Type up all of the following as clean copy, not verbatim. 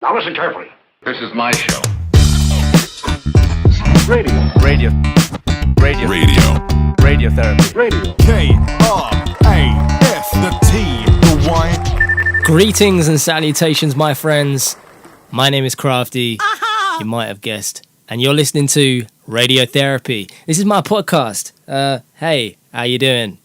Now listen carefully. This is my show. Radio. Radio. Radio. Radio. Radiotherapy. Radio. K-R-A-F, the T, the Y. Greetings and salutations, my friends. My name is Krafty. You might have guessed. And you're listening to Radiotherapy. This is my podcast. Hey, how you doing?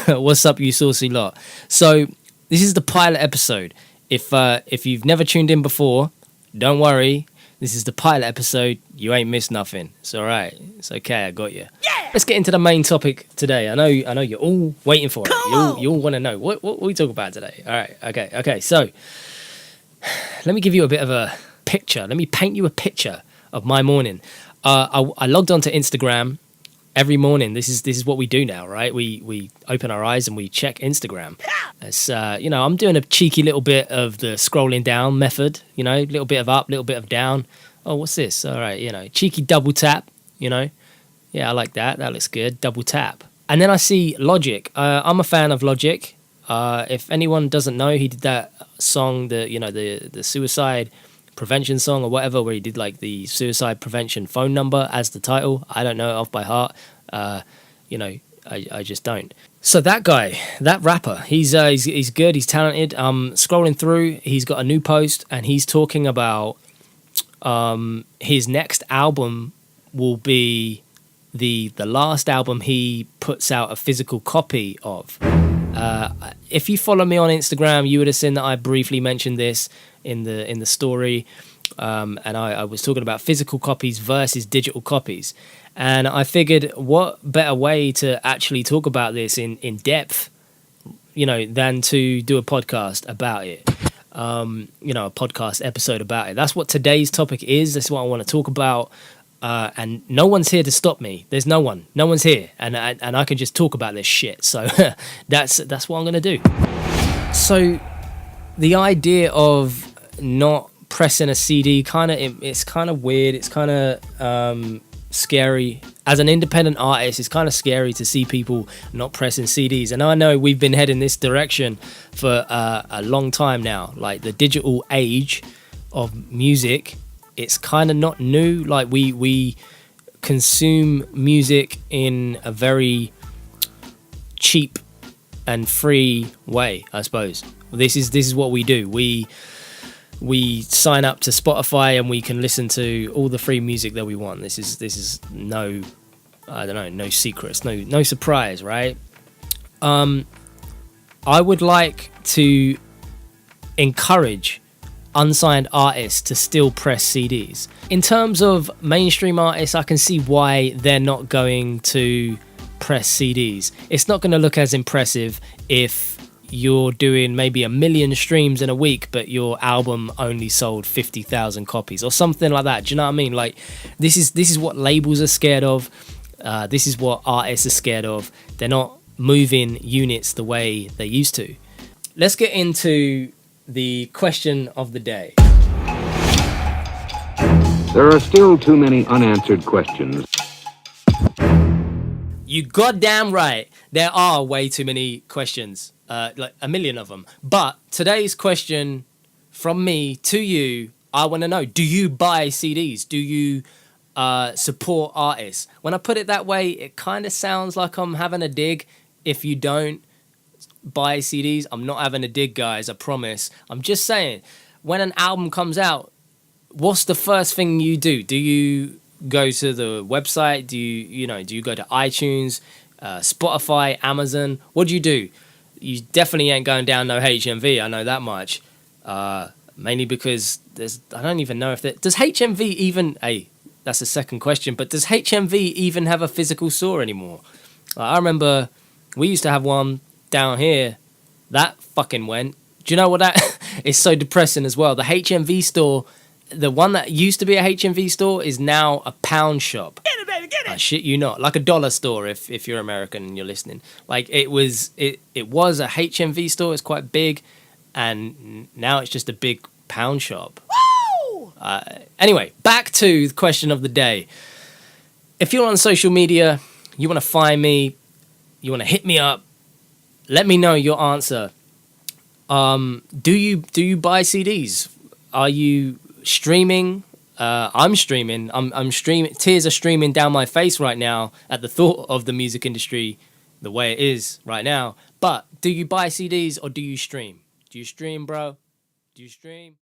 What's up, you saucy lot? So, this is the pilot episode. If you've never tuned in before, don't worry. This is the pilot episode. You ain't missed nothing. It's all right. It's okay. I got you. Yeah. Let's get into the main topic today. I know you're all waiting for it. You all want to know what we talk about today. All right. Okay. So, let me give you a bit of a picture. Let me paint you a picture of my morning. I logged onto Instagram every morning. This is what we do now, right? We open our eyes and we check Instagram. It's I'm doing a cheeky little bit of the scrolling down method. Little bit of up, little bit of down. Oh, what's this? All right, cheeky double tap. Yeah, I like that. That looks good. Double tap, and then I see Logic. I'm a fan of Logic. If anyone doesn't know, he did that song, the suicide prevention song or whatever, where he did like the suicide prevention phone number as the title. I don't know it off by heart. I just don't. So that guy, that rapper, he's good. He's talented. Scrolling through, he's got a new post and he's talking about his next album will be the last album he puts out a physical copy of. If you follow me on Instagram, you would have seen that I briefly mentioned this in the story, and I was talking about physical copies versus digital copies, and I figured what better way to actually talk about this in depth, than to do a podcast about it, a podcast episode about it. That's what today's topic is. That's what I want to talk about. And no one's here to stop me. There's no one's here, and I can just talk about this shit. So that's what I'm gonna do. So the idea of not pressing a CD it's kind of weird. It's kind of scary. As an independent artist, it's kind of scary to see people not pressing CDs. And I know we've been heading this direction for a long time now. Like the digital age of music. It's kind of not new. Like we consume music in a very cheap and free way, I suppose. This is what we do. We sign up to Spotify and we can listen to all the free music that we want. This is no secrets, no surprise, right? I would like to encourage unsigned artists to still press CDs. In terms of mainstream artists, I can see why they're not going to press CDs. It's not going to look as impressive if you're doing maybe 1 million streams in a week, but your album only sold 50,000 copies or something like that. Do you know what I mean? Like, this is what labels are scared of. This is what artists are scared of. They're not moving units the way they used to. Let's get into the question of the day. There are still too many unanswered questions. You goddamn right. There are way too many questions. Like 1 million of them. But today's question from me to you, I want to know, do you buy CDs? Do you support artists? When I put it that way, it kind of sounds like I'm having a dig. If you don't buy CDs, I'm not having a dig, guys, I promise. I'm just saying, when an album comes out, what's the first thing you do? Do you go to the website? Do you go to iTunes, Spotify, Amazon? What do you do? You definitely ain't going down no HMV, I know that much. Mainly because I don't even know if does HMV even, that's the second question, but does HMV even have a physical store anymore? I remember we used to have one down here. That fucking went. Do you know what that is? So depressing as well. The HMV store, the one that used to be a HMV store, is now a pound shop. Get it, baby, get it. I shit you not. Like a dollar store if you're American and you're listening. Like it was a HMV store. It's quite big, and now it's just a big pound shop. Woo! Anyway, back to the question of the day. If you're on social media, you want to find me, you want to hit me up, let me know your answer. Do you buy CDs? Are you streaming? I'm streaming. I'm streaming. Tears are streaming down my face right now at the thought of the music industry the way it is right now. But do you buy CDs or do you stream? Do you stream, bro? Do you stream?